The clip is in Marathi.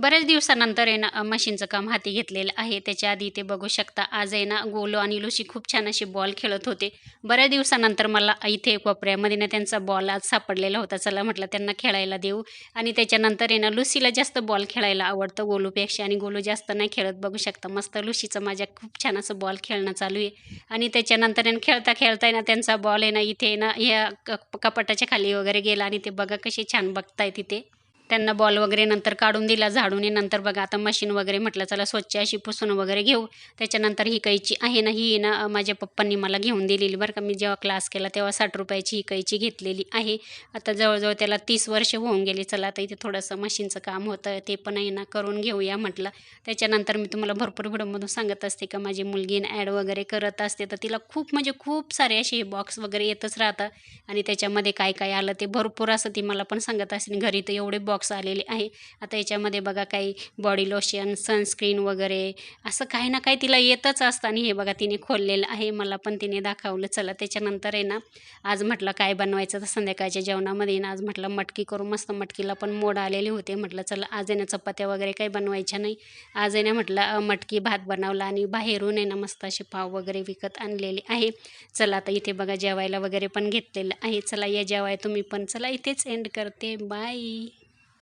बऱ्याच दिवसानंतर आहे ना मशीनचं काम हाती घेतलेलं आहे. त्याच्या आधी ते बघू शकता आज आहे ना गोलू आणि लुसी खूप छान अशी बॉल खेळत होते. बऱ्याच दिवसानंतर मला इथे कोपऱ्यामध्ये ना त्यांचा बॉल आज सापडलेला होता. चला म्हटलं त्यांना खेळायला देऊ आणि त्याच्यानंतर आहे ना लुसीला जास्त बॉल खेळायला आवडतं गोलूपेक्षा आणि गोलू जास्त नाही खेळत. बघू शकता मस्त लुसीचं माझ्या खूप छान असं बॉल खेळणं चालू आहे आणि त्याच्यानंतर आहे ना खेळता खेळता ना त्यांचा बॉल आहे ना इथे ना ह्या कपाटाच्या खाली वगैरे गेला आणि ते बघा कसे छान बघताय तिथे. त्यांना बॉल वगैरे नंतर काढून दिला झाडून नंतर बघा आता मशीन वगैरे म्हटलं चला स्वच्छ अशी पुसून वगैरे घेऊ. त्याच्यानंतर ही कैची आहे ना ही ना माझ्या पप्पांनी मला घेऊन दिलेली बरं का. मी जेव्हा क्लास केला तेव्हा 60 रुपयाची ही कैची घेतलेली आहे. आता जवळजवळ त्याला 30 वर्ष होऊन गेली. चला आता इथे थोडंसं मशीनचं काम होतं ते पण आहे ना करून घेऊया म्हटलं. त्याच्यानंतर मी तुम्हाला भरपूर व्हिडिओमधून सांगत असते का माझी मुलगी ॲड वगैरे करत असते तर तिला खूप म्हणजे खूप सारे असे बॉक्स वगैरे येतच राहतं आणि त्याच्यामध्ये काय काय आलं ते भरपूर असं ती मला पण सांगत असते. घरी तर एवढे बॉक्स आलेले आहे. आता याच्यामध्ये बघा काही बॉडी लोशन सनस्क्रीन वगैरे असं काही ना काही तिला येतच असतं आणि हे बघा तिने खोललेलं आहे. मला पण तिने दाखवलं. चला त्याच्यानंतर आहे ना आज म्हटलं काय बनवायचं तर संध्याकाळच्या जेवणामध्ये ना आज म्हटलं मटकी करू. मस्त मटकीला पण मोड आलेले होते. म्हटलं चला आज आहे ना चपात्या वगैरे काही बनवायच्या नाही. आज आहे ना म्हटलं मटकी भात बनवला आणि बाहेरून आहे ना मस्त असे पाव वगैरे विकत आणलेले आहे. चला आता इथे बघा जेवायला वगैरे पण घेतलेलं आहे. चला या जेवाय तुम्ही पण. चला इथेच एंड करते. बाय.